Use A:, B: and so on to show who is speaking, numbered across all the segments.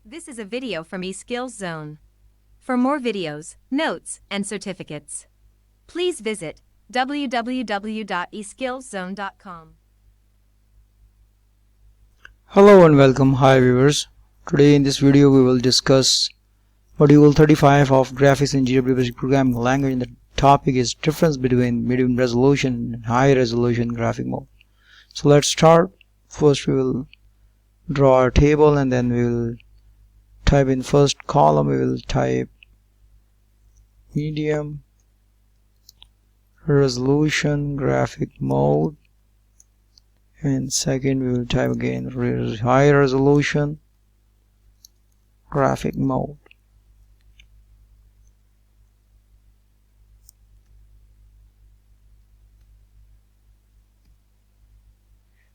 A: This is a video from eSkills Zone. For more videos, notes, and certificates, please visit www.eskillszone.com.
B: Hello and welcome. Hi viewers. Today in this video we will discuss module 35 of graphics in GW Basic Programming Language, and the topic is difference between medium resolution and high resolution graphic mode. So let's start. First we will draw a table and then we will type in first column, we will type medium resolution graphic mode, and second we will type again high resolution graphic mode.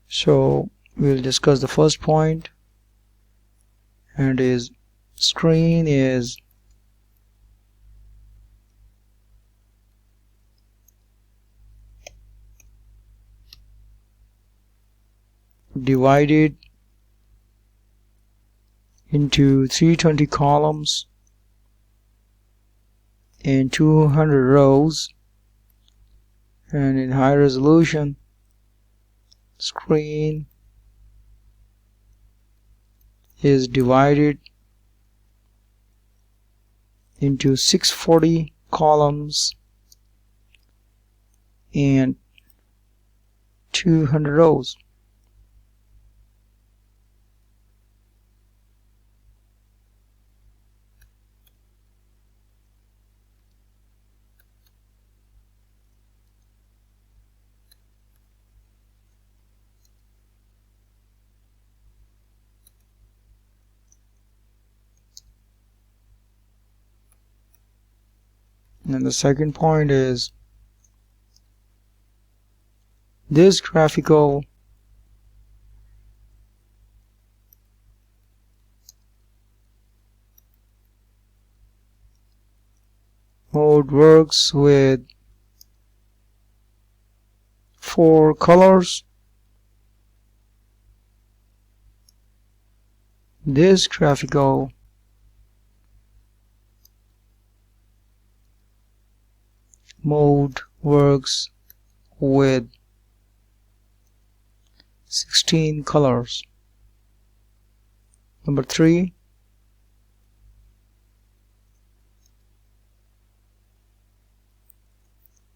B: So we'll discuss the first point, and is screen is divided into 320 columns and 200 rows, and in high resolution screen is divided into 640 columns and 200 rows. And the second point is this graphical mode works with 4 colors. This graphical mode works with 16 colors. Number 3,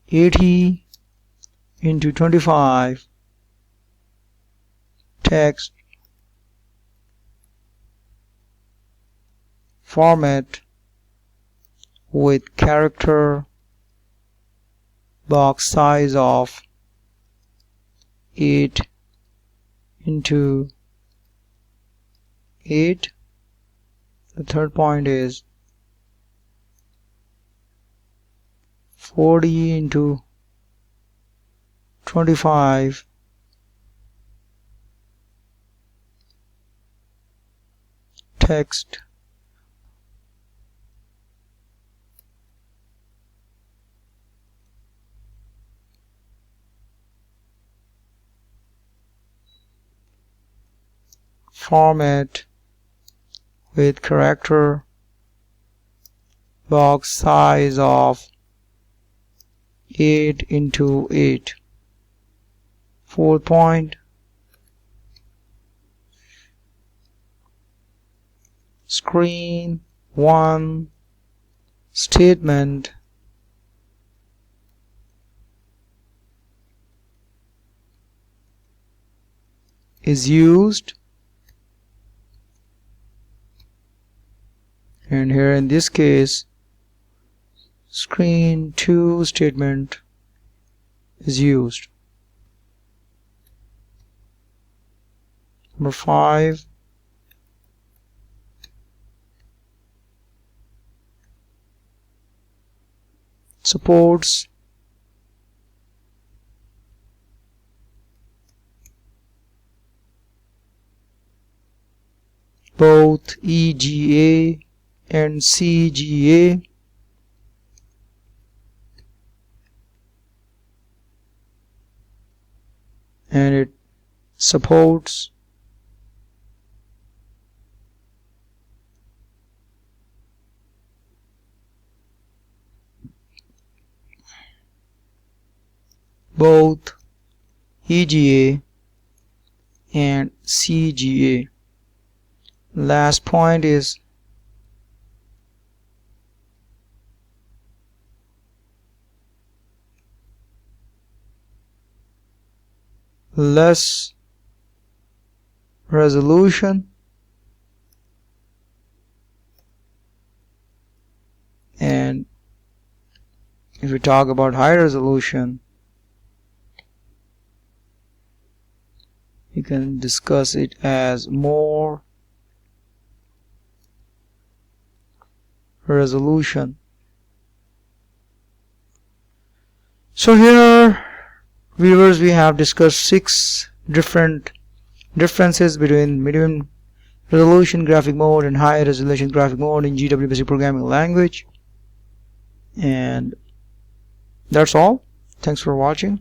B: (80 into 25) text format with character box size of 8 into 8. The third point is 40 into 25 text format with character box size of 8 into 8. Fourth point, screen 1 statement is used, and here in this case screen 2 statement is used. Number 5, supports both EGA and CGA. And it supports both EGA and CGA. Last point is less resolution and if we talk about high resolution, you can discuss it as more resolution. So here, viewers, we have discussed 6 different differences between medium resolution graphic mode and high resolution graphic mode in GW Basic Programming Language. And that's all. Thanks for watching.